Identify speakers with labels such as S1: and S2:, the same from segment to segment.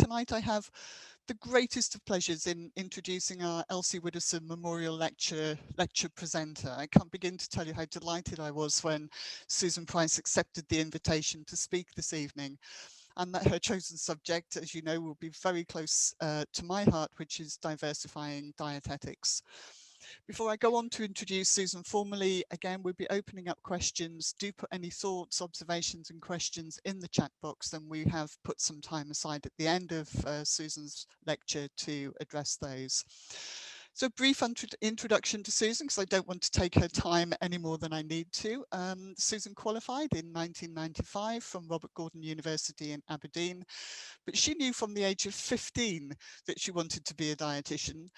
S1: tonight I have the greatest of pleasures in introducing our Elsie Widdowson Memorial Lecture presenter. I can't begin to tell you how delighted I was when Susan Price accepted the invitation to speak this evening, and that her chosen subject, as you know, will be very close to my heart, which is diversifying dietetics. Before I go on to introduce Susan formally, again, we'll be opening up questions. Do put any thoughts, observations and questions in the chat box, and we have put some time aside at the end of Susan's lecture to address those. So brief introduction to Susan, because I don't want to take her time any more than I need to. Susan qualified in 1995 from Robert Gordon University in Aberdeen, but she knew from the age of 15 that she wanted to be a dietitian,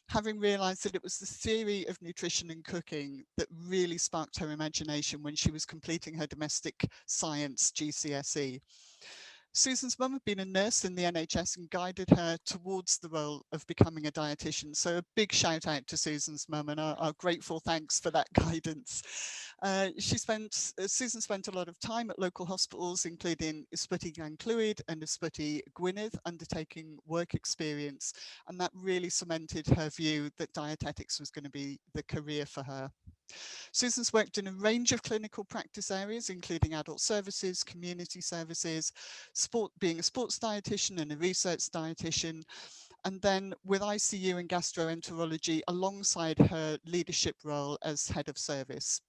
S1: having realised that it was the theory of nutrition and cooking that really sparked her imagination when she was completing her domestic science GCSE. Susan's mum had been a nurse in the NHS and guided her towards the role of becoming a dietitian. So a big shout out to Susan's mum, and our grateful thanks for that guidance. Susan spent a lot of time at local hospitals, including Ysbyty Glan-Clwyd and Ysbyty Gwynedd, undertaking work experience. And that really cemented her view that dietetics was going to be the career for her. Susan's worked in a range of clinical practice areas, including adult services, community services, being a sports dietitian and a research dietitian, and then with ICU and gastroenterology alongside her leadership role as head of service.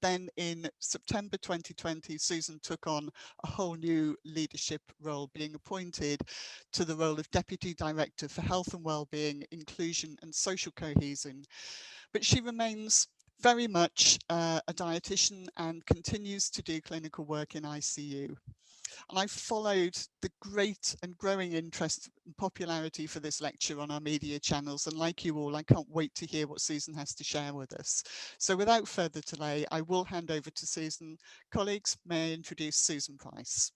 S1: Then in September 2020, Susan took on a whole new leadership role, being appointed to the role of Deputy Director for Health and Wellbeing, Inclusion and Social Cohesion. But she remains very much a dietitian and continues to do clinical work in ICU. And I've followed the great and growing interest and popularity for this lecture on our media channels. And like you all, I can't wait to hear what Susan has to share with us. So without further delay, I will hand over to Susan. Colleagues, may I introduce Susan Price.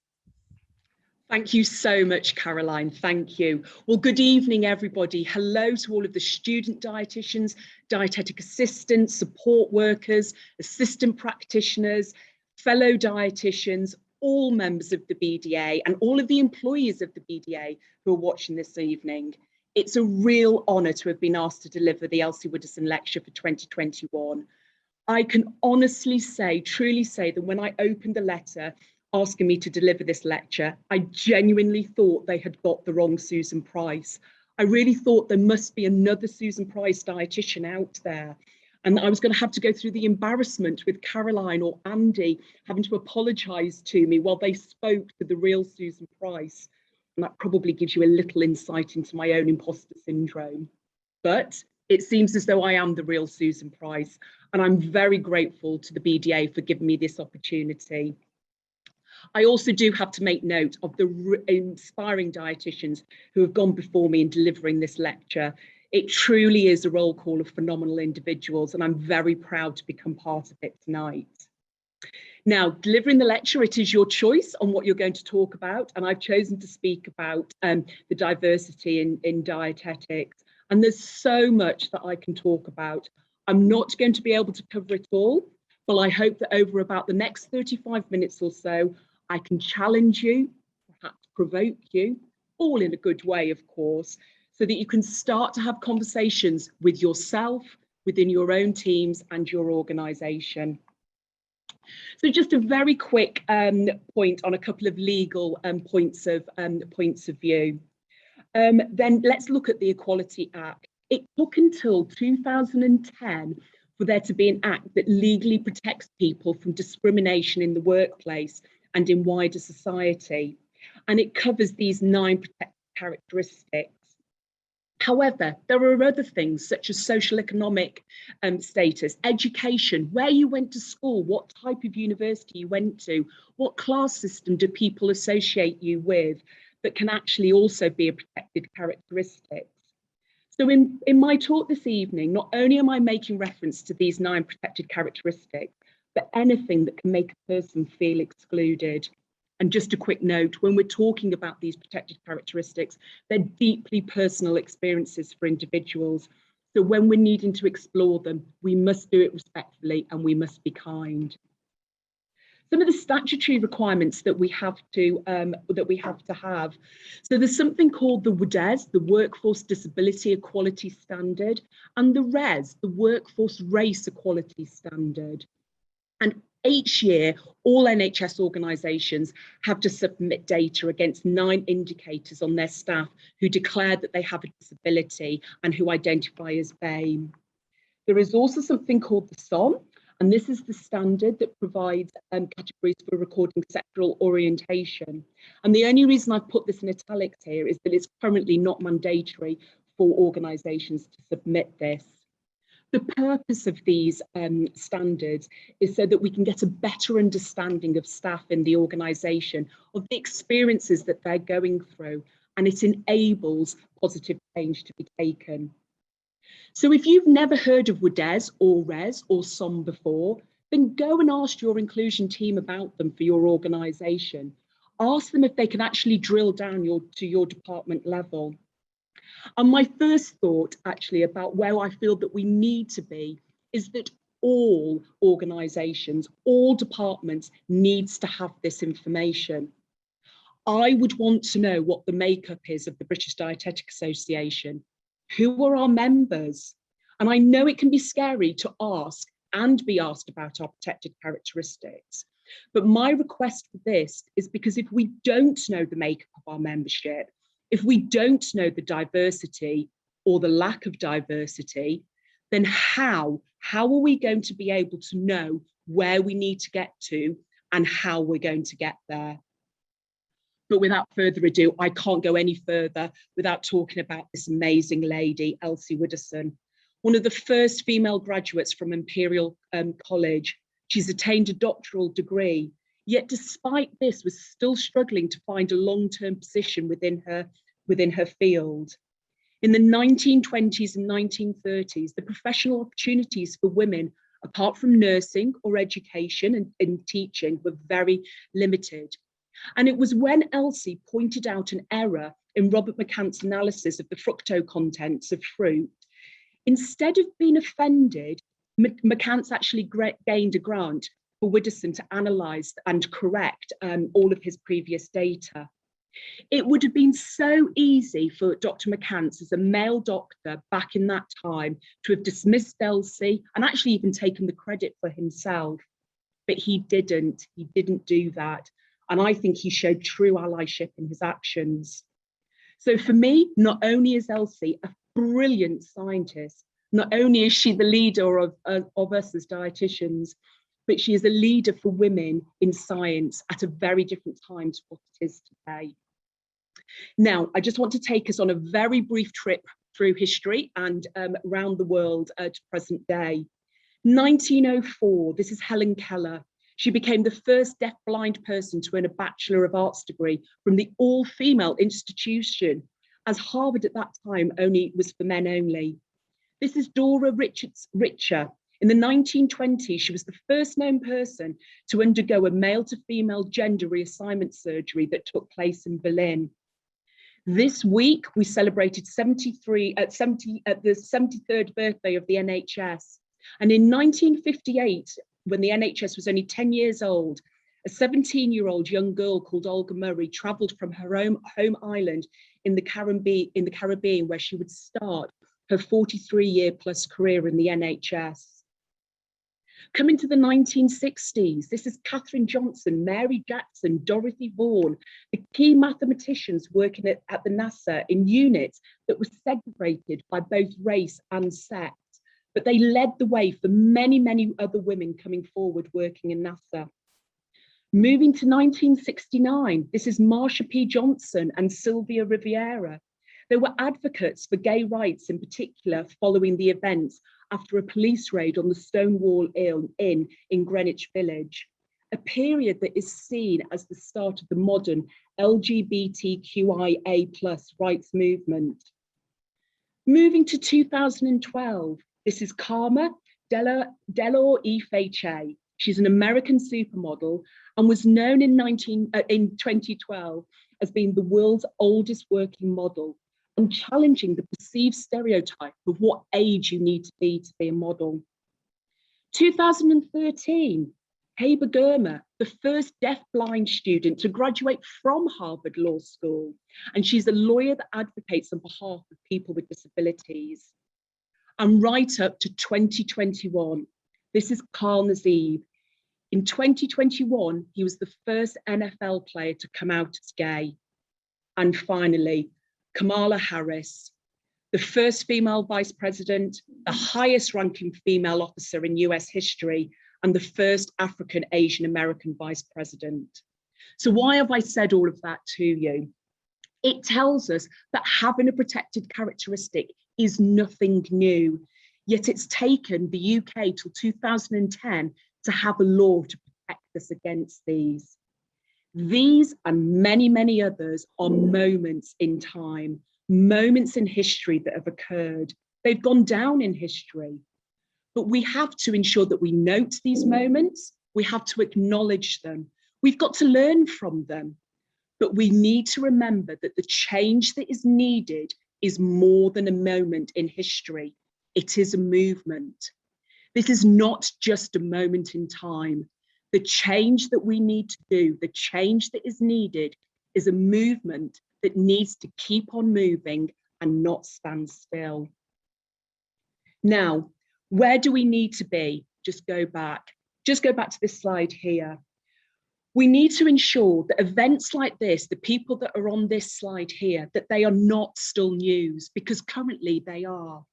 S2: Thank you so much, Caroline. Thank you. Well, good evening, everybody. Hello to all of the student dietitians, dietetic assistants, support workers, assistant practitioners, fellow dietitians, all members of the BDA and all of the employees of the BDA who are watching this evening. It's a real honour to have been asked to deliver the Elsie Widdowson Lecture for 2021. I can honestly say, truly say that when I opened the letter asking me to deliver this lecture, I genuinely thought they had got the wrong Susan Price. I really thought there must be another Susan Price dietitian out there. And I was going to have to go through the embarrassment with Caroline or Andy having to apologise to me while they spoke to the real Susan Price. And that probably gives you a little insight into my own imposter syndrome. But it seems as though I am the real Susan Price. And I'm very grateful to the BDA for giving me this opportunity. I also do have to make note of the inspiring dietitians who have gone before me in delivering this lecture. It truly is a roll call of phenomenal individuals, and I'm very proud to become part of it tonight. Now, delivering the lecture, it is your choice on what you're going to talk about, and I've chosen to speak about the diversity in dietetics. And there's so much that I can talk about. I'm not going to be able to cover it all, but I hope that over about the next 35 minutes or so, I can challenge you, perhaps provoke you, all in a good way, of course, so that you can start to have conversations with yourself, within your own teams and your organisation. So just a very quick point on a couple of legal points of view. Then let's look at the Equality Act. It took until 2010 for there to be an act that legally protects people from discrimination in the workplace and in wider society. And it covers these 9 protected characteristics. However, there are other things such as social economic status, education, where you went to school, what type of university you went to, what class system do people associate you with, that can actually also be a protected characteristic. So in my talk this evening, not only am I making reference to these 9 protected characteristics, but anything that can make a person feel excluded. And just a quick note, when we're talking about these protected characteristics, they're deeply personal experiences for individuals. So when we're needing to explore them, we must do it respectfully and we must be kind. Some of the statutory requirements that we have to have. So there's something called the WDES, the Workforce Disability Equality Standard, and the RES, the Workforce Race Equality Standard. And each year, all NHS organisations have to submit data against 9 indicators on their staff who declare that they have a disability and who identify as BAME. There is also something called the SOM, and this is the standard that provides categories for recording sexual orientation. And the only reason I've put this in italics here is that it's currently not mandatory for organisations to submit this. The purpose of these standards is so that we can get a better understanding of staff in the organisation, of the experiences that they're going through, and it enables positive change to be taken. So if you've never heard of WDES or RES or SOM before, then go and ask your inclusion team about them for your organisation. Ask them if they can actually drill down to your department level. And my first thought actually about where I feel that we need to be is that all organisations, all departments needs to have this information. I would want to know what the makeup is of the British Dietetic Association. Who are our members? And I know it can be scary to ask and be asked about our protected characteristics. But my request for this is because if we don't know the makeup of our membership, if we don't know the diversity or the lack of diversity, then how are we going to be able to know where we need to get to and how we're going to get there? But without further ado, I can't go any further without talking about this amazing lady, Elsie Widdowson, one of the first female graduates from Imperial College. She's attained a doctoral degree, yet despite this was still struggling to find a long-term position within her field. In the 1920s and 1930s, the professional opportunities for women, apart from nursing or education and teaching, were very limited. And it was when Elsie pointed out an error in Robert McCant's analysis of the fructose contents of fruit. Instead of being offended, McCant's actually gained a grant for Widdowson to analyse and correct all of his previous data. It would have been so easy for Dr. McCants, as a male doctor back in that time, to have dismissed Elsie and actually even taken the credit for himself. But he didn't do that. And I think he showed true allyship in his actions. So for me, not only is Elsie a brilliant scientist, not only is she the leader of us as dietitians, but she is a leader for women in science at a very different time to what it is today. Now, I just want to take us on a very brief trip through history and around the world to present day. 1904, this is Helen Keller. She became the first deaf-blind person to earn a Bachelor of Arts degree from the all-female institution, as Harvard at that time was for men only. This is Dora Richer. In the 1920s, she was the first known person to undergo a male-to-female gender reassignment surgery that took place in Berlin. This week, we celebrated the 73rd birthday of the NHS. And in 1958, when the NHS was only 10 years old, a 17-year-old young girl called Olga Murray travelled from her home island in the Caribbean, where she would start her 43-year-plus career in the NHS. Coming to the 1960s, this is Katherine Johnson, Mary Jackson, Dorothy Vaughan, the key mathematicians working at the NASA in units that were segregated by both race and sex. But they led the way for many, many other women coming forward working in NASA. Moving to 1969, this is Marsha P. Johnson and Sylvia Riviera. They were advocates for gay rights in particular following the events after a police raid on the Stonewall Inn in Greenwich Village, a period that is seen as the start of the modern LGBTQIA+ rights movement. Moving to 2012, this is Karma Delor-Ife-Che. She's an American supermodel and was known in 2012 as being the world's oldest working model and challenging the perceived stereotype of what age you need to be a model. 2013, Haber Germer, the first deaf-blind student to graduate from Harvard Law School, and she's a lawyer that advocates on behalf of people with disabilities. And right up to 2021, this is Carl Nazeeb. In 2021, he was the first NFL player to come out as gay. And finally, Kamala Harris, the first female vice president, the highest ranking female officer in US history, and the first African Asian American vice president. So why have I said all of that to you? It tells us that having a protected characteristic is nothing new, yet it's taken the UK till 2010 to have a law to protect us against these. These and many, many others are moments in time, moments in history that have occurred. They've gone down in history. But we have to ensure that we note these moments, we have to acknowledge them, we've got to learn from them, but we need to remember that the change that is needed is more than a moment in history, it is a movement. This is not just a moment in time. The change that we need to do, the change that is needed is a movement that needs to keep on moving and not stand still. Now, where do we need to be? Just go back to this slide here. We need to ensure that events like this, the people that are on this slide here, that they are not still news, because currently they are.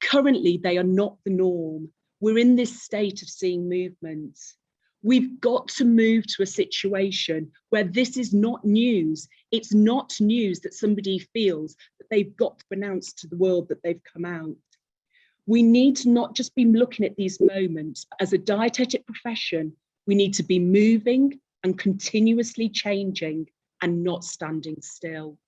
S2: Currently, they are not the norm. We're in this state of seeing movements. We've got to move to a situation where this is not news. It's not news that somebody feels that they've got to announce to the world that they've come out. We need to not just be looking at these moments, but as a dietetic profession, we need to be moving and continuously changing and not standing still.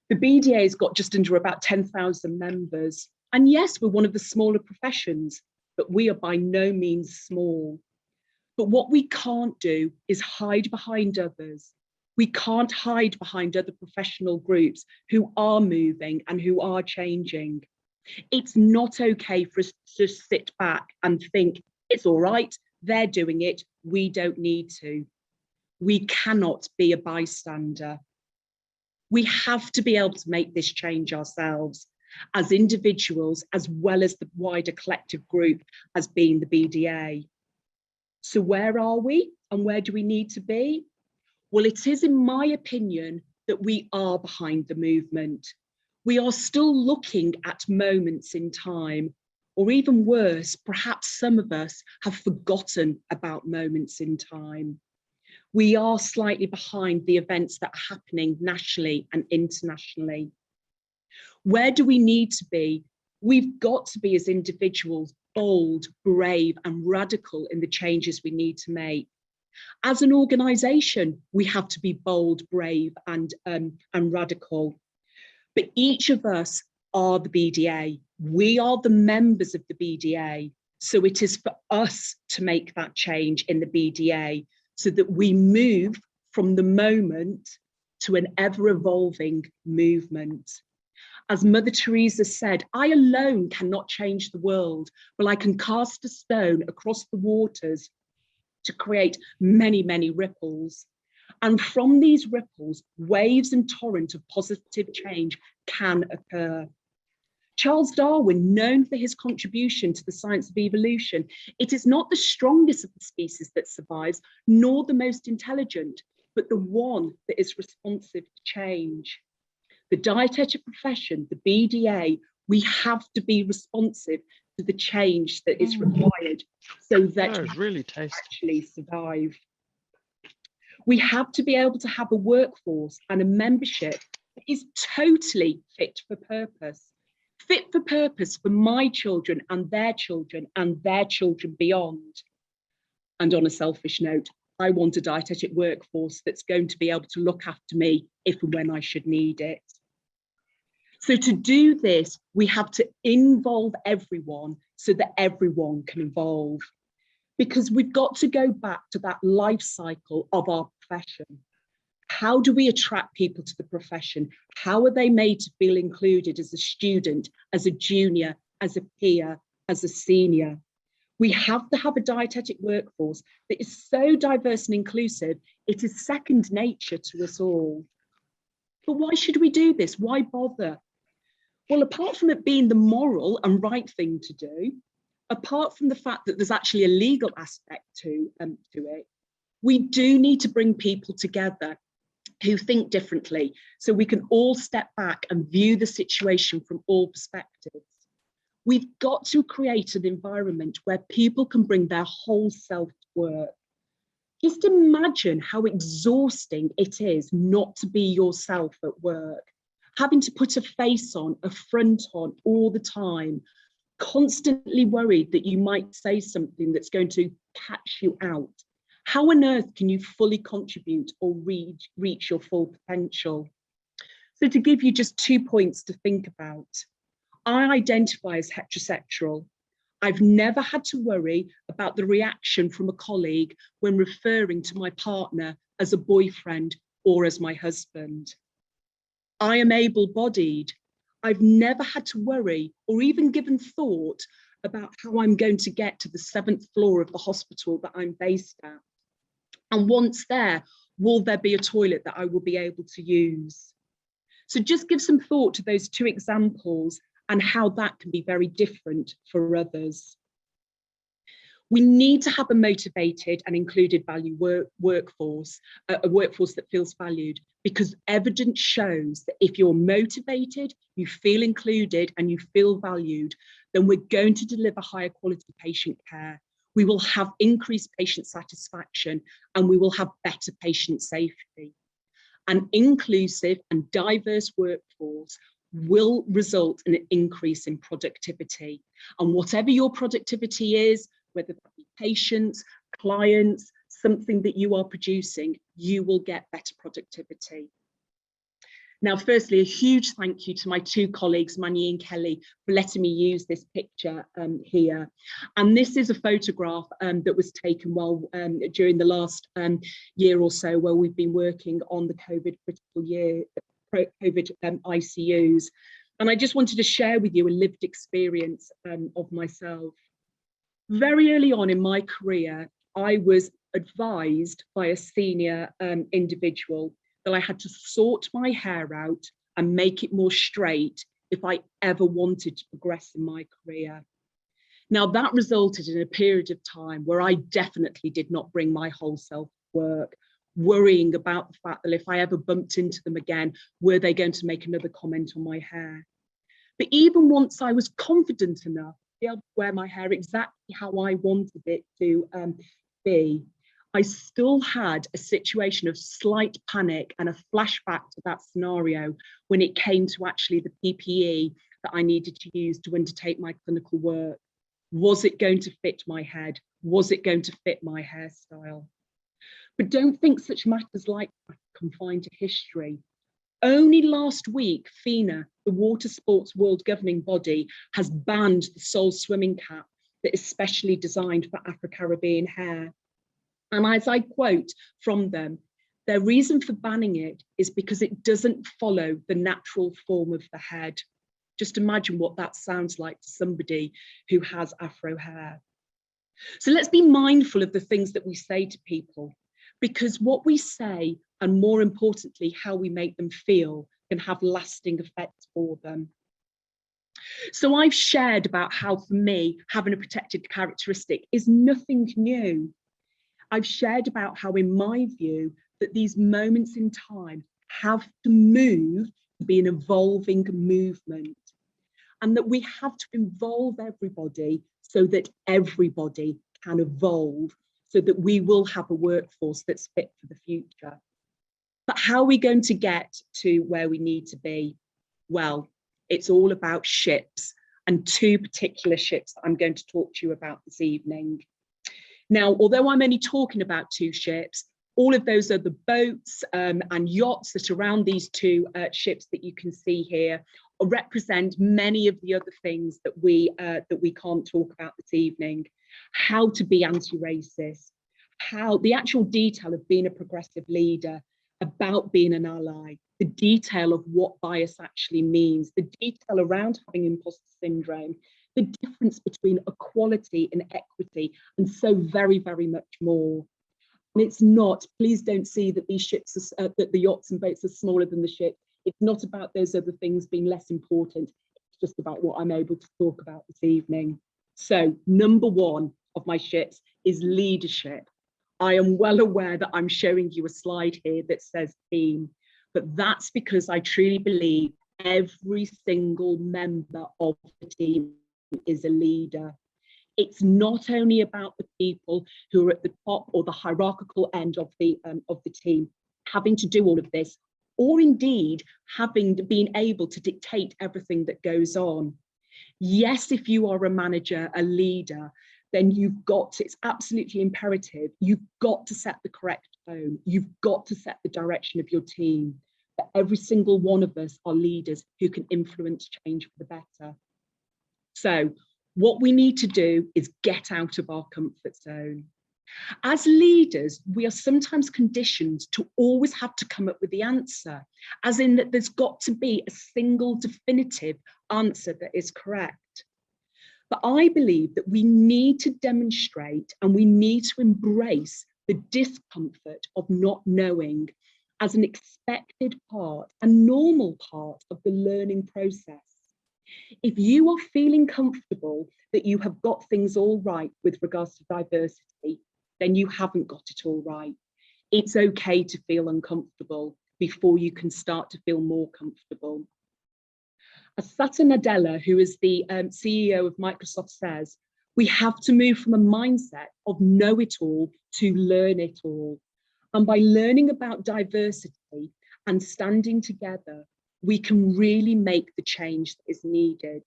S2: The BDA has got just under about 10,000 members. And yes, we're one of the smaller professions, but we are by no means small. But what we can't do is hide behind others. We can't hide behind other professional groups who are moving and who are changing. It's not okay for us to just sit back and think, it's all right, they're doing it, we don't need to. We cannot be a bystander. We have to be able to make this change ourselves as individuals, as well as the wider collective group as being the BDA. So where are we and where do we need to be? Well, it is, in my opinion, that we are behind the movement. We are still looking at moments in time, or even worse, perhaps some of us have forgotten about moments in time. We are slightly behind the events that are happening nationally and internationally. Where do we need to be? We've got to be, as individuals, bold, brave, and radical in the changes we need to make. As an organisation, we have to be bold, brave, and radical. But each of us are the BDA. We are the members of the BDA. So it is for us to make that change in the BDA so that we move from the moment to an ever-evolving movement. As Mother Teresa said, I alone cannot change the world, but I can cast a stone across the waters to create many, many ripples. And from these ripples, waves and torrent of positive change can occur. Charles Darwin, known for his contribution to the science of evolution, it is not the strongest of the species that survives, nor the most intelligent, but the one that is responsive to change. The dietetic profession, the BDA, we have to be responsive to the change that is required so that we
S3: really tasty.
S2: actually survive. We have to be able to have a workforce and a membership that is totally fit for purpose for my children and their children beyond. And on a selfish note, I want a dietetic workforce that's going to be able to look after me if and when I should need it. So to do this, we have to involve everyone so that everyone can evolve. Because we've got to go back to that life cycle of our profession. How do we attract people to the profession? How are they made to feel included as a student, as a junior, as a peer, as a senior? We have to have a dietetic workforce that is so diverse and inclusive, it is second nature to us all. But why should we do this? Why bother? Well, apart from it being the moral and right thing to do, apart from the fact that there's actually a legal aspect to it, we do need to bring people together who think differently, so we can all step back and view the situation from all perspectives. We've got to create an environment where people can bring their whole self to work. Just imagine how exhausting it is not to be yourself at work, having to put a face on, a front on all the time, constantly worried that you might say something that's going to catch you out. How on earth can you fully contribute or reach your full potential? So to give you just 2 points to think about, I identify as heterosexual. I've never had to worry about the reaction from a colleague when referring to my partner as a boyfriend or as my husband. I am able-bodied. I've never had to worry or even given thought about how I'm going to get to the 7th floor of the hospital that I'm based at. And once there, will there be a toilet that I will be able to use? So just give some thought to those 2 examples and how that can be very different for others. We need to have a motivated and included value workforce, a workforce that feels valued, because evidence shows that if you're motivated, you feel included and you feel valued, then we're going to deliver higher quality patient care. We will have increased patient satisfaction and we will have better patient safety. An inclusive and diverse workforce will result in an increase in productivity. And whatever your productivity is, whether that be patients, clients, something that you are producing, you will get better productivity. Now, firstly, a huge thank you to my 2 colleagues, Manny and Kelly, for letting me use this picture here. And this is a photograph that was taken while during the last year or so, where we've been working on the COVID ICUs. And I just wanted to share with you a lived experience of myself. Very early on in my career, I was advised by a senior individual that I had to sort my hair out and make it more straight if I ever wanted to progress in my career. Now, that resulted in a period of time where I definitely did not bring my whole self to work, worrying about the fact that if I ever bumped into them again, were they going to make another comment on my hair? But even once I was confident enough to be able to wear my hair exactly how I wanted it to be, I still had a situation of slight panic and a flashback to that scenario when it came to actually the PPE that I needed to use to undertake my clinical work. Was it going to fit my head? Was it going to fit my hairstyle? But don't think such matters like that are confined to history. Only last week, FINA, the water sports world governing body, has banned the sole swimming cap that is specially designed for Afro-Caribbean hair. And as I quote from them, their reason for banning it is because it doesn't follow the natural form of the head. Just imagine what that sounds like to somebody who has Afro hair. So let's be mindful of the things that we say to people, because what we say, and more importantly, how we make them feel, can have lasting effects for them. So I've shared about how, for me, having a protected characteristic is nothing new. I've shared about how, in my view, that these moments in time have to move to be an evolving movement, and that we have to involve everybody so that everybody can evolve, so that we will have a workforce that's fit for the future. But how are we going to get to where we need to be? Well, it's all about ships, and 2 particular ships that I'm going to talk to you about this evening. Now, although I'm only talking about 2 ships, all of those are the boats and yachts that surround these 2 ships that you can see here represent many of the other things that we can't talk about this evening. How to be anti-racist, how the actual detail of being a progressive leader, about being an ally, the detail of what bias actually means, the detail around having imposter syndrome, the difference between equality and equity, and so very, very much more. And it's not, please don't see that these ships, that the yachts and boats are smaller than the ship. It's not about those other things being less important. It's just about what I'm able to talk about this evening. So number one of my ships is leadership. I am well aware that I'm showing you a slide here that says team, but that's because I truly believe every single member of the team is a leader. It's not only about the people who are at the top or the hierarchical end of the team having to do all of this, or indeed having been able to dictate everything that goes on. Yes, if you are a manager, a leader, then you've got to, it's absolutely imperative, you've got to set the correct tone, you've got to set the direction of your team. But every single one of us are leaders who can influence change for the better. So what we need to do is get out of our comfort zone. As leaders, we are sometimes conditioned to always have to come up with the answer, as in that there's got to be a single definitive answer that is correct. But I believe that we need to demonstrate and we need to embrace the discomfort of not knowing as an expected part, a normal part of the learning process. If you are feeling comfortable that you have got things all right with regards to diversity, then you haven't got it all right. It's okay to feel uncomfortable before you can start to feel more comfortable. As Satya Nadella, who is the CEO of Microsoft, says, we have to move from a mindset of know it all to learn it all. And by learning about diversity and standing together, we can really make the change that is needed.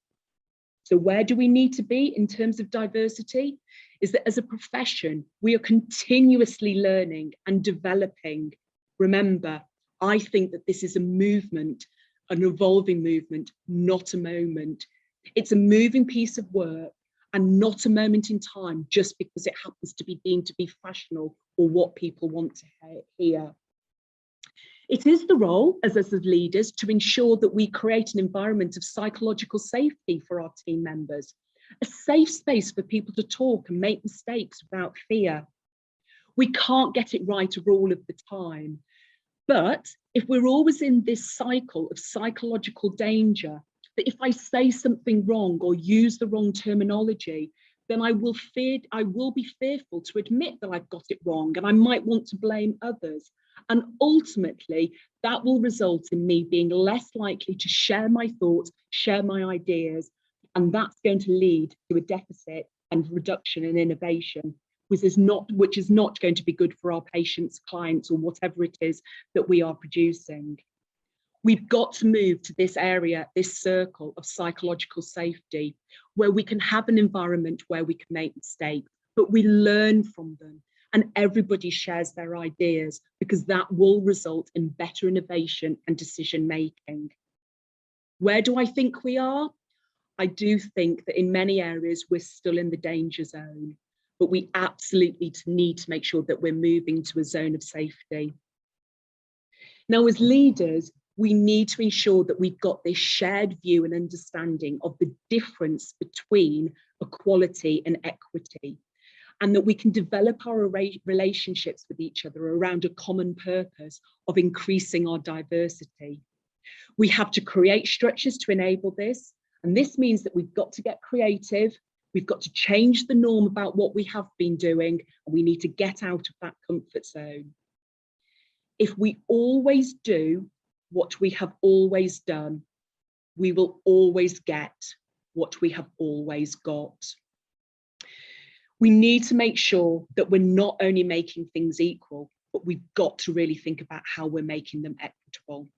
S2: So where do we need to be in terms of diversity? Is that as a profession, we are continuously learning and developing. Remember, I think that this is a movement, an evolving movement, not a moment. It's a moving piece of work and not a moment in time just because it happens to be deemed to be fashionable or what people want to hear. It is the role as leaders to ensure that we create an environment of psychological safety for our team members, a safe space for people to talk and make mistakes without fear. We can't get it right all of the time, but if we're always in this cycle of psychological danger, that if I say something wrong or use the wrong terminology, then I will be fearful to admit that I've got it wrong and I might want to blame others. And ultimately, that will result in me being less likely to share my thoughts, share my ideas, and that's going to lead to a deficit and reduction in innovation, which is not going to be good for our patients, clients, or whatever it is that we are producing. We've got to move to this area, this circle of psychological safety, where we can have an environment where we can make mistakes, but we learn from them and everybody shares their ideas, because that will result in better innovation and decision making. Where do I think we are? I do think that in many areas we're still in the danger zone, but we absolutely need to make sure that we're moving to a zone of safety. Now, as leaders, we need to ensure that we've got this shared view and understanding of the difference between equality and equity, and that we can develop our relationships with each other around a common purpose of increasing our diversity. We have to create structures to enable this, and this means that we've got to get creative, we've got to change the norm about what we have been doing, and we need to get out of that comfort zone. If we always do what we have always done, we will always get what we have always got. We need to make sure that we're not only making things equal, but we've got to really think about how we're making them equitable.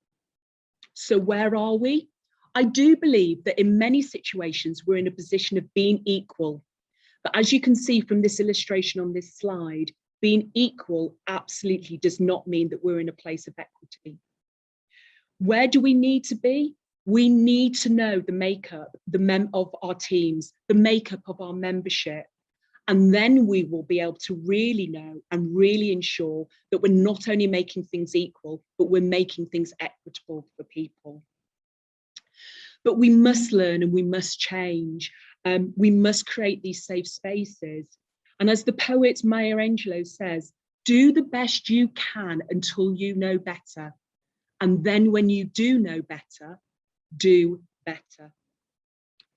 S2: So where are we? I do believe that in many situations, we're in a position of being equal. But as you can see from this illustration on this slide, being equal absolutely does not mean that we're in a place of equity. Where do we need to be? We need to know the makeup of our teams, the makeup of our membership. And then we will be able to really know and really ensure that we're not only making things equal, but we're making things equitable for people. But we must learn and we must change. We must create these safe spaces. And as the poet Maya Angelou says, do the best you can until you know better. And then when you do know better, do better.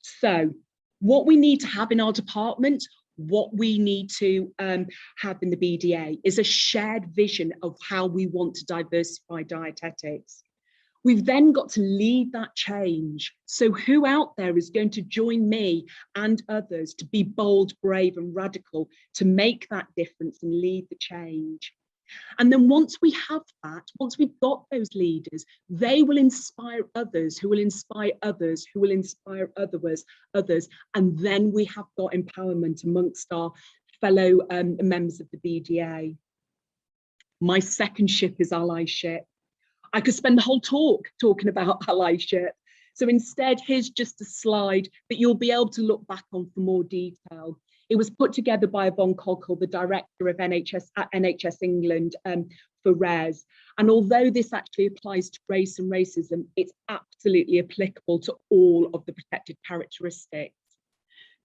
S2: So what we need to have in our department, what we need to have in the BDA is a shared vision of how we want to diversify dietetics. We've then got to lead that change. So who out there is going to join me and others to be bold, brave and radical to make that difference and lead the change? And then once we have that, once we've got those leaders, they will inspire others, who will inspire others, who will inspire others. And then we have got empowerment amongst our fellow members of the BDA. My second ship is allyship. I could spend the whole talk talking about allyship. So instead, here's just a slide that you'll be able to look back on for more detail. It was put together by Yvonne Cockle, the director of NHS at NHS England for RES. And although this actually applies to race and racism, it's absolutely applicable to all of the protected characteristics.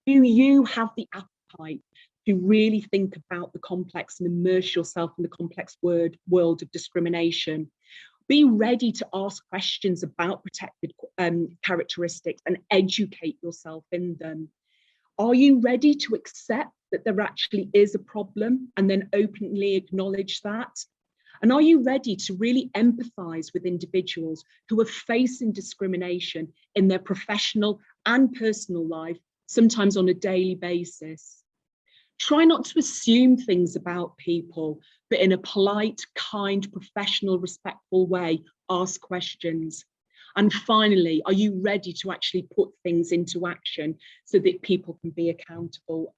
S2: Do you have the appetite to really think about the complex and immerse yourself in the complex world of discrimination? Be ready to ask questions about protected characteristics and educate yourself in them. Are you ready to accept that there actually is a problem and then openly acknowledge that? And are you ready to really empathise with individuals who are facing discrimination in their professional and personal life, sometimes on a daily basis? Try not to assume things about people, but in a polite, kind, professional, respectful way, ask questions. And finally, are you ready to actually put things into action so that people can be accountable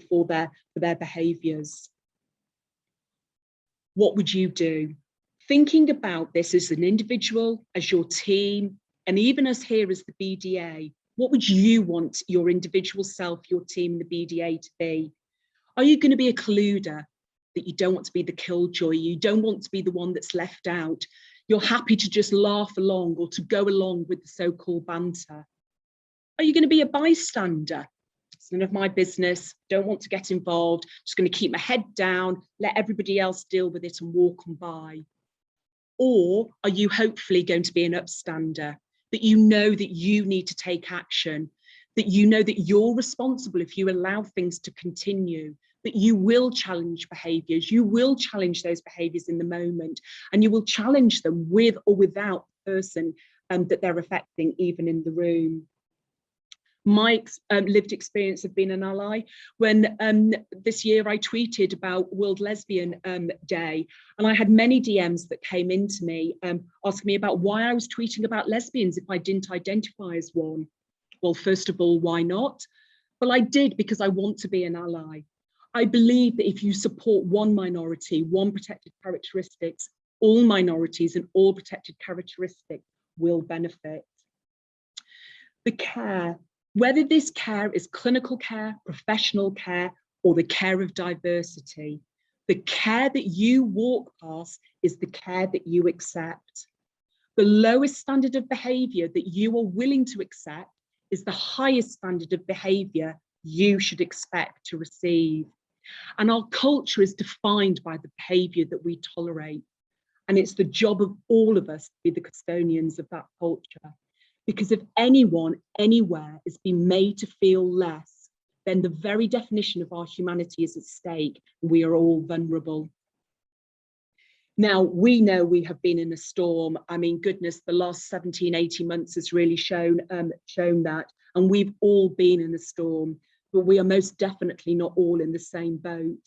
S2: for their behaviours? What would you do? Thinking about this as an individual, as your team, and even as here as the BDA, what would you want your individual self, your team, the BDA to be? Are you going to be a colluder, that you don't want to be the killjoy, you don't want to be the one that's left out? You're happy to just laugh along or to go along with the so-called banter? Are you going to be a bystander? It's none of my business, don't want to get involved, just going to keep my head down, let everybody else deal with it and walk on by? Or are you hopefully going to be an upstander, that you know that you need to take action, that you know that you're responsible if you allow things to continue, that you will challenge behaviours, you will challenge those behaviours in the moment, and you will challenge them with or without the person that they're affecting, even in the room. My lived experience of being an ally, when this year I tweeted about World Lesbian Day, and I had many DMs that came into me asking me about why I was tweeting about lesbians if I didn't identify as one. Well, first of all, why not? Well, I did because I want to be an ally. I believe that if you support one minority, one protected characteristics, all minorities and all protected characteristics will benefit. The care, whether this care is clinical care, professional care, or the care of diversity, the care that you walk past is the care that you accept. The lowest standard of behaviour that you are willing to accept is the highest standard of behaviour you should expect to receive. And our culture is defined by the behaviour that we tolerate. And it's the job of all of us to be the custodians of that culture. Because if anyone, anywhere is being made to feel less, then the very definition of our humanity is at stake. We are all vulnerable. Now, we know we have been in a storm. I mean, goodness, the last 17, 18 months has really shown that. And we've all been in a storm, but we are most definitely not all in the same boat.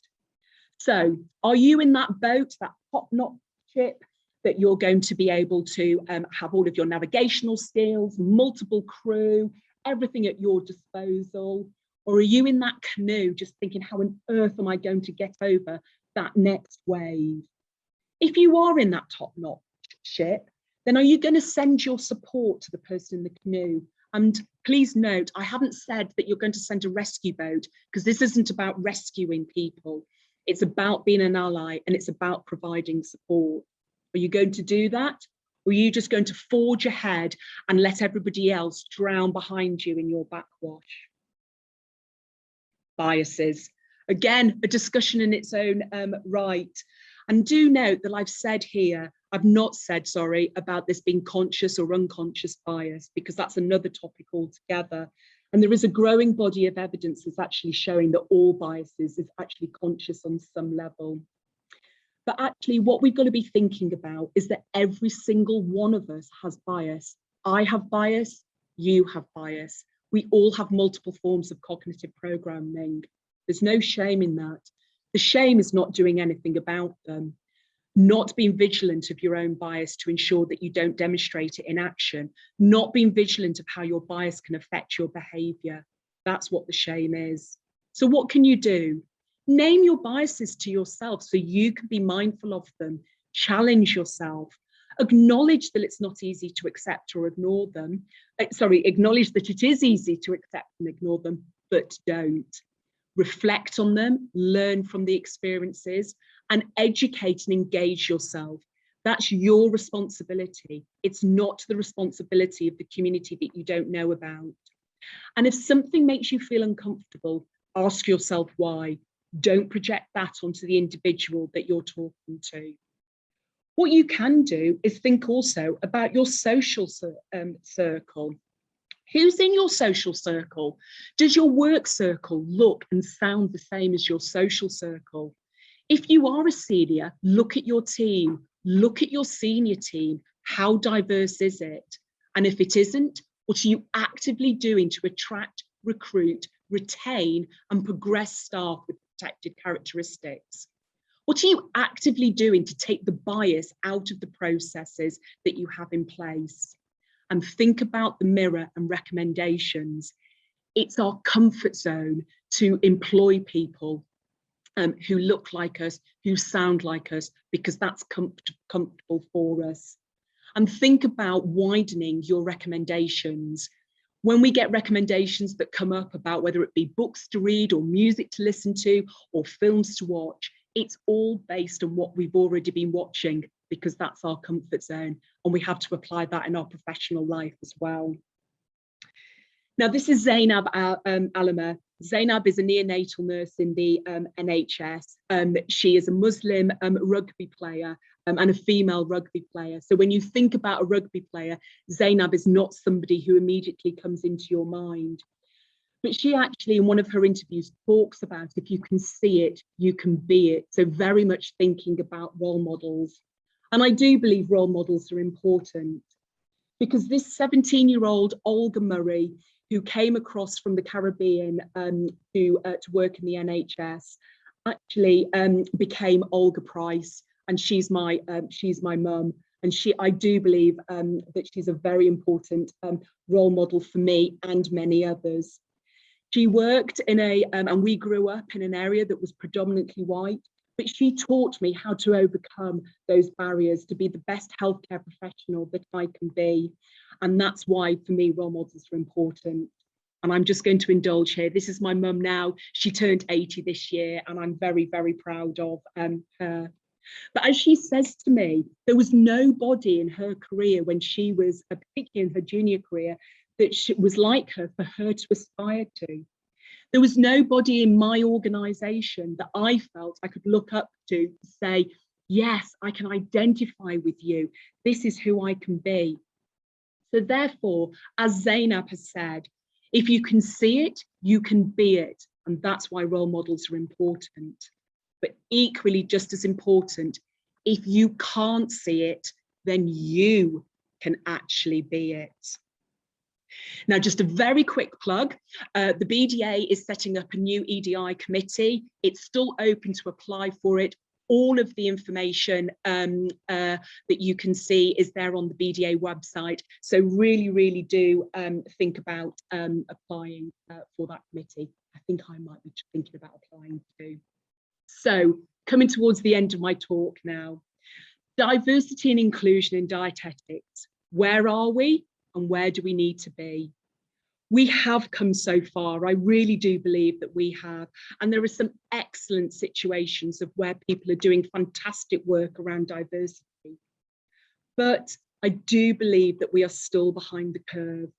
S2: So are you in that boat, that top-notch ship, that you're going to be able to have all of your navigational skills, multiple crew, everything at your disposal? Or are you in that canoe just thinking, how on earth am I going to get over that next wave? If you are in that top-notch ship, then are you going to send your support to the person in the canoe? And please note, I haven't said that you're going to send a rescue boat, because this isn't about rescuing people. It's about being an ally, and it's about providing support. Are you going to do that? Or are you just going to forge ahead and let everybody else drown behind you in your backwash? Biases. Again, a discussion in its own right. And do note that I've not said, sorry, about this being conscious or unconscious bias, because that's another topic altogether. And there is a growing body of evidence that's actually showing that all biases is actually conscious on some level. But actually what we've got to be thinking about is that every single one of us has bias. I have bias, you have bias. We all have multiple forms of cognitive programming. There's no shame in that. The shame is not doing anything about them, not being vigilant of your own bias to ensure that you don't demonstrate it in action, not being vigilant of how your bias can affect your behaviour. That's what the shame is. So what can you do? Name your biases to yourself so you can be mindful of them, challenge yourself, acknowledge that it's not easy to accept or ignore them. Acknowledge that it is easy to accept and ignore them, but don't. Reflect on them, learn from the experiences, and educate and engage yourself. That's your responsibility. It's not the responsibility of the community that you don't know about. And if something makes you feel uncomfortable, ask yourself why. Don't project that onto the individual that you're talking to. What you can do is think also about your social circle. Who's in your social circle? Does your work circle look and sound the same as your social circle? If you are a senior, look at your team, look at your senior team. How diverse is it? And if it isn't, what are you actively doing to attract, recruit, retain, and progress staff with protected characteristics? What are you actively doing to take the bias out of the processes that you have in place? And think about the mirror and recommendations. It's our comfort zone to employ people who look like us, who sound like us, because that's comfortable for us. And think about widening your recommendations. When we get recommendations that come up about whether it be books to read or music to listen to or films to watch, it's all based on what we've already been watching, because that's our comfort zone, and we have to apply that in our professional life as well. Now, this is Zainab Alama. Zainab is a neonatal nurse in the NHS. She is a Muslim rugby player and a female rugby player. So when you think about a rugby player, Zainab is not somebody who immediately comes into your mind. But she actually, in one of her interviews, talks about if you can see it, you can be it. So very much thinking about role models. And I do believe role models are important, because this 17-year-old Olga Murray, who came across from the Caribbean to work in the NHS, actually became Olga Price, and she's my mum. And I do believe that she's a very important role model for me and many others. She worked in and we grew up in an area that was predominantly white, but she taught me how to overcome those barriers to be the best healthcare professional that I can be. And that's why, for me, role models are important. And I'm just going to indulge here. This is my mum now. She turned 80 this year, and I'm very, very proud of her. But as she says to me, there was nobody in her career when she was, particularly in her junior career, that was like her for her to aspire to. There was nobody in my organisation that I felt I could look up to say, yes, I can identify with you. This is who I can be. So therefore, as Zainab has said, if you can see it, you can be it. And that's why role models are important. But equally just as important, if you can't see it, then you can actually be it. Now, just a very quick plug. The BDA is setting up a new EDI committee. It's still open to apply for it. All of the information that you can see is there on the BDA website. So really, really do think about applying for that committee. I think I might be thinking about applying too. So coming towards the end of my talk now. Diversity and inclusion in dietetics. Where are we and where do we need to be? We have come so far. I really do believe that we have. And there are some excellent situations of where people are doing fantastic work around diversity. But I do believe that we are still behind the curve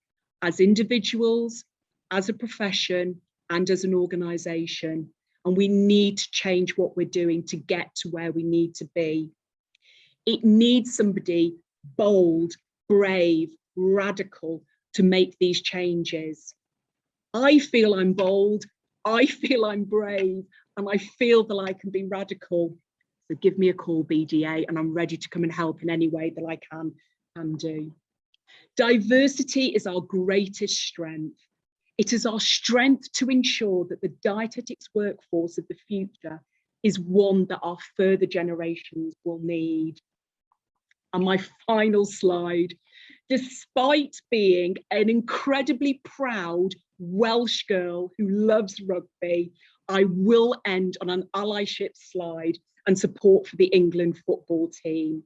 S2: as individuals, as a profession, and as an organisation. And we need to change what we're doing to get to where we need to be. It needs somebody bold, brave, radical to make these changes. I feel I'm bold, I feel I'm brave, and I feel that I can be radical. So give me a call, BDA, and I'm ready to come and help in any way that I can do. Diversity is our greatest strength. It is our strength to ensure that the dietetics workforce of the future is one that our further generations will need. And my final slide, despite being an incredibly proud Welsh girl who loves rugby, I will end on an allyship slide and support for the England football team.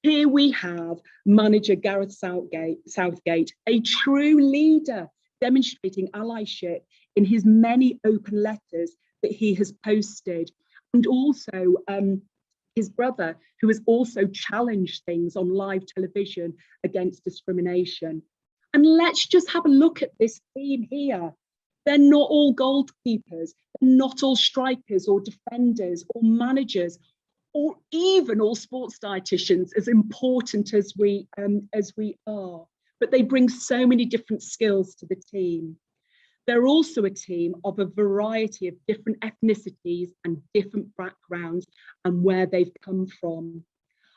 S2: Here we have manager Gareth Southgate, a true leader, demonstrating allyship in his many open letters that he has posted, and also his brother, who has also challenged things on live television against discrimination. And let's just have a look at this theme here. They're not all goalkeepers, they're not all strikers or defenders or managers, or even all sports dietitians, as important as we are. But they bring so many different skills to the team. They're also a team of a variety of different ethnicities and different backgrounds and where they've come from.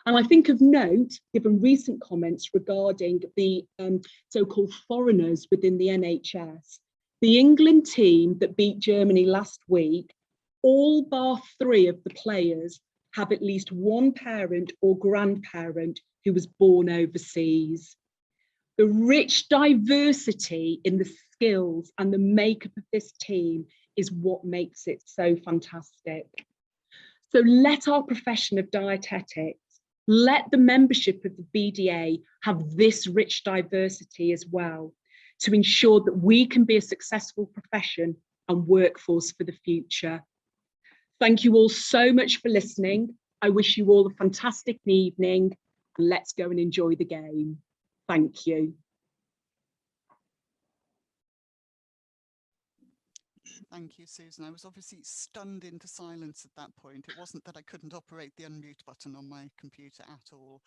S2: And I think of note, given recent comments regarding the so-called foreigners within the NHS, the England team that beat Germany last week, all bar 3 of the players have at least one parent or grandparent who was born overseas. The rich diversity in the skills and the makeup of this team is what makes it so fantastic. So let our profession of dietetics, let the membership of the BDA have this rich diversity as well, to ensure that we can be a successful profession and workforce for the future. Thank you all so much for listening. I wish you all a fantastic evening, and let's go and enjoy the game. Thank you.
S1: Thank you, Susan. I was obviously stunned into silence at that point. It wasn't that I couldn't operate the unmute button on my computer at all.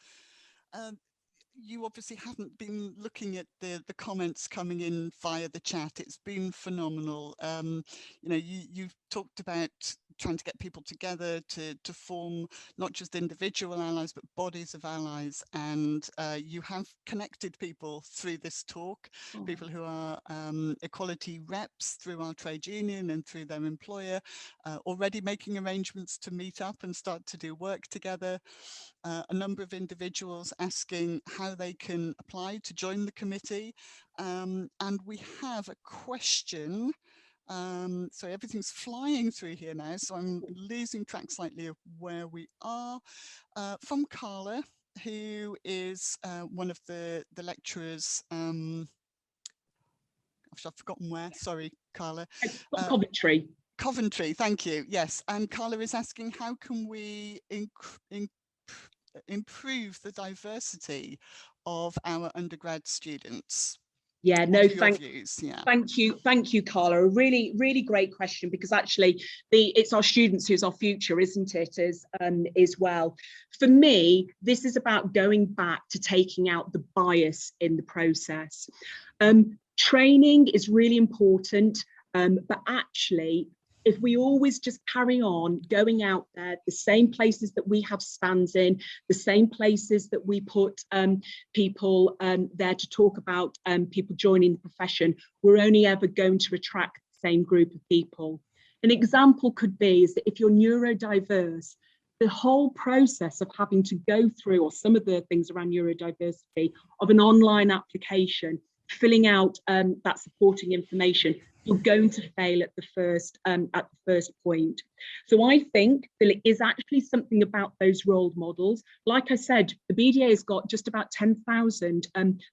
S1: You obviously haven't been looking at the comments coming in via the chat. It's been phenomenal. You know, you've talked about trying to get people together to form not just individual allies, but bodies of allies. And you have connected people through this talk, people who are equality reps through our trade union and through their employer, already making arrangements to meet up and start to do work together. A number of individuals asking how they can apply to join the committee. And we have a question. So everything's flying through here now, so I'm losing track slightly of where we are. From Carla, who is one of the lecturers. I've forgotten where, sorry, Carla.
S2: Coventry.
S1: Coventry, thank you, yes. And Carla is asking, how can we improve the diversity of our undergrad students?
S2: Yeah, no, thank you, Carla. A really, really great question, because actually it's our students who's our future, isn't it, as well. For me, this is about going back to taking out the bias in the process. Training is really important, but actually, if we always just carry on going out there, the same places that we have stands in, the same places that we put people there to talk about people joining the profession, we're only ever going to attract the same group of people. An example could be is that if you're neurodiverse, the whole process of having to go through, or some of the things around neurodiversity, of an online application, filling out that supporting information, you're going to fail at the first point. So I think that it is actually something about those role models. Like I said, the BDA has got just about 10,000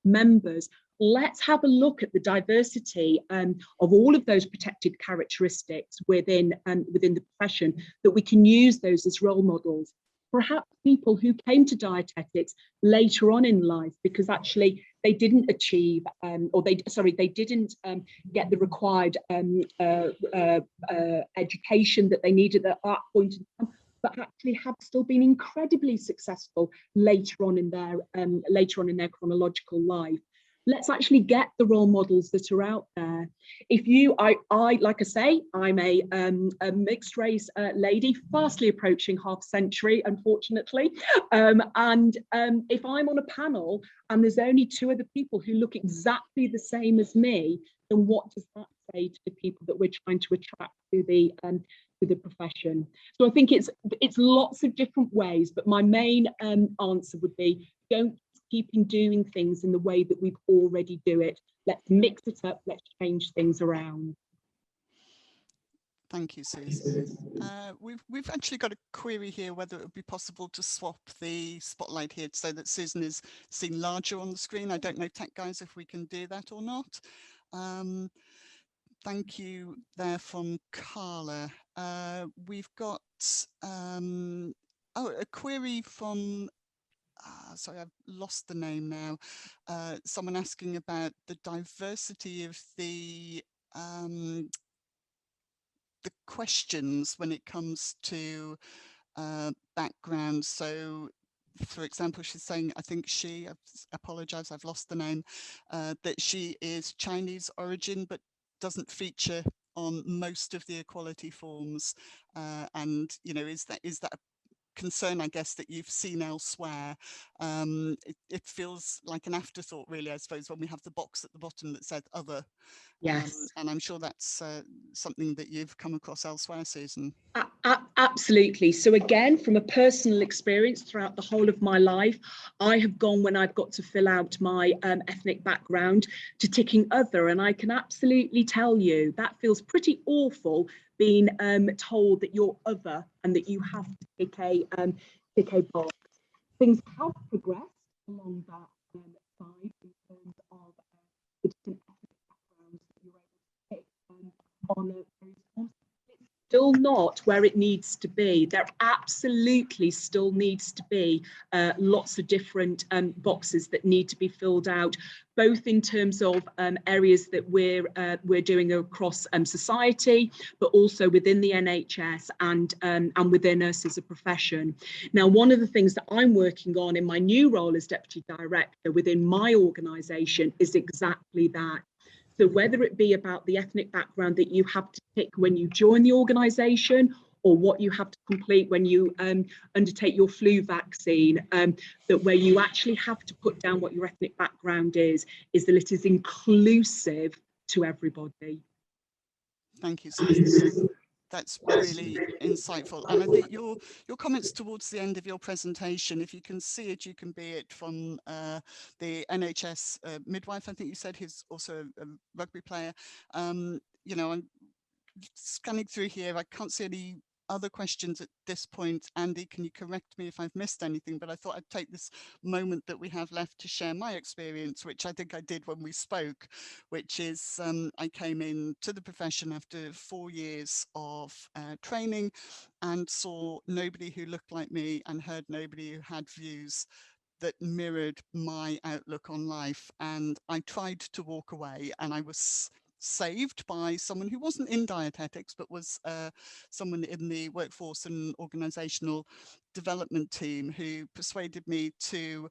S2: members. Let's have a look at the diversity of all of those protected characteristics within the profession, that we can use those as role models. perhaps people who came to dietetics later on in life because actually they didn't achieve they didn't get the required education that they needed at that point in time, but actually have still been incredibly successful later on in their chronological life. Let's actually get the role models that are out there. If you, I like I say, I'm a mixed race lady, fastly approaching half century, unfortunately. If I'm on a panel and there's only 2 other people who look exactly the same as me, then what does that say to the people that we're trying to attract to the profession? So I think it's lots of different ways, but my main answer would be, don't keeping doing things in the way that we've already do it. Let's mix it up, let's change things around.
S1: Thank you, Susan. We've actually got a query here whether it would be possible to swap the spotlight here so that Susan is seen larger on the screen. I don't know, tech guys, if we can do that or not. Thank you there from Carla. We've got a query from sorry, I've lost the name now. Someone asking about the diversity of the questions when it comes to background. So, for example, she's saying, I think I apologize, I've lost the name, that she is Chinese origin, but doesn't feature on most of the equality forms. And, you know, is that a concern, I guess, that you've seen elsewhere? It feels like an afterthought, really, I suppose, when we have the box at the bottom that said other.
S2: Yes.
S1: And I'm sure that's something that you've come across elsewhere, Susan.
S2: Absolutely. So again, from a personal experience throughout the whole of my life, I have gone, when I've got to fill out my ethnic background, to ticking other, and I can absolutely tell you that feels pretty awful, being told that you're other and that you have to tick a box. Things have progressed along that side in terms of the different ethnic backgrounds that you're able to pick on various forms. Still not where it needs to be. There absolutely still needs to be lots of different boxes that need to be filled out, both in terms of areas that we're doing across society, but also within the NHS and within us as a profession. Now, one of the things that I'm working on in my new role as Deputy Director within my organisation is exactly that. So whether it be about the ethnic background that you have to pick when you join the organisation, or what you have to complete when you undertake your flu vaccine, that where you actually have to put down what your ethnic background is that it is inclusive to everybody.
S1: Thank you, Susan. That's really insightful. And I think your comments towards the end of your presentation, if you can see it, you can be it, from the NHS midwife, I think you said, who's also a rugby player. You know, I'm scanning through here. I can't see any other questions at this point. Andy, can you correct me if I've missed anything? But I thought I'd take this moment that we have left to share my experience, which I think I did when we spoke, which is I came into the profession after 4 years of training and saw nobody who looked like me and heard nobody who had views that mirrored my outlook on life. And I tried to walk away, and I was saved by someone who wasn't in dietetics, but was someone in the workforce and organizational development team, who persuaded me to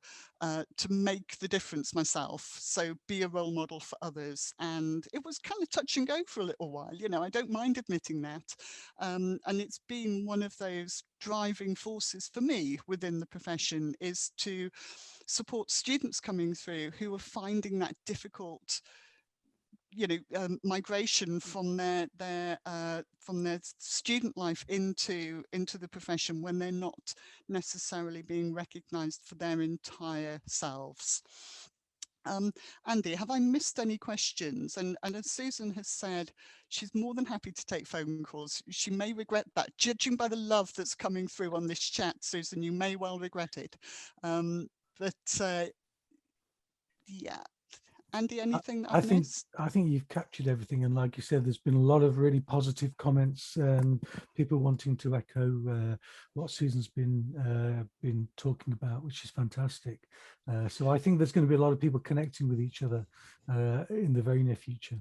S1: make the difference myself. So be a role model for others. And it was kind of touch and go for a little while. You know, I don't mind admitting that. And it's been one of those driving forces for me within the profession, is to support students coming through who are finding that difficult, you know, migration from their student life into the profession, when they're not necessarily being recognized for their entire selves. Andy, have I missed any questions? And as Susan has said, she's more than happy to take phone calls. She may regret that. Judging by the love that's coming through on this chat, Susan, you may well regret it. Yeah. Andy, anything that
S3: I
S1: I've
S3: think
S1: missed?
S3: you've captured everything, and like you said, there's been a lot of really positive comments, people wanting to echo what Susan's been talking about, which is fantastic. So I think there's going to be a lot of people connecting with each other in the very near future.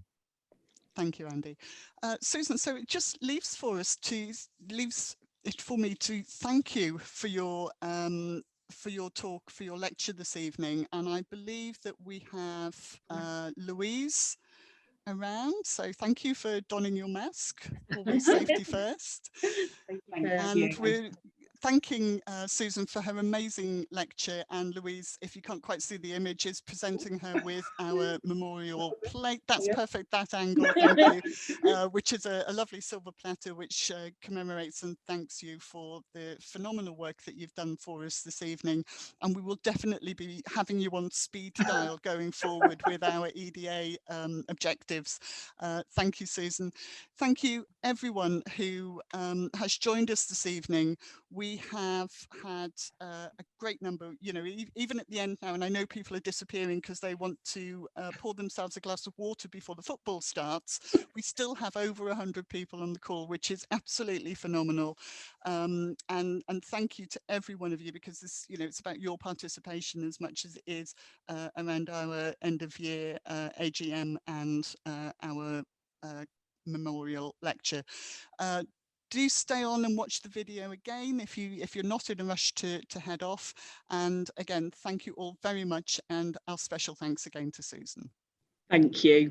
S1: Thank you, Andy. Susan, so it just leaves it for me to thank you for your talk, for your lecture this evening. And I believe that we have Louise around. So thank you for donning your mask. Always safety first. And we're thanking Susan for her amazing lecture, and Louise, if you can't quite see the image, is presenting her with our memorial plate. That's perfect, that angle, thank you, which is a lovely silver platter which commemorates and thanks you for the phenomenal work that you've done for us this evening. And we will definitely be having you on speed dial going forward with our EDA objectives. Thank you, Susan. Thank you, everyone who has joined us this evening. We have had a great number, you know, even at the end now, and I know people are disappearing because they want to pour themselves a glass of water before the football starts. We still have over 100 people on the call, which is absolutely phenomenal. And thank you to every one of you, because this, you know, it's about your participation as much as it is around our end of year AGM and our memorial lecture. Do stay on and watch the video again if you're not in a rush to head off. And again, thank you all very much, and our special thanks again to Susan.
S2: Thank you.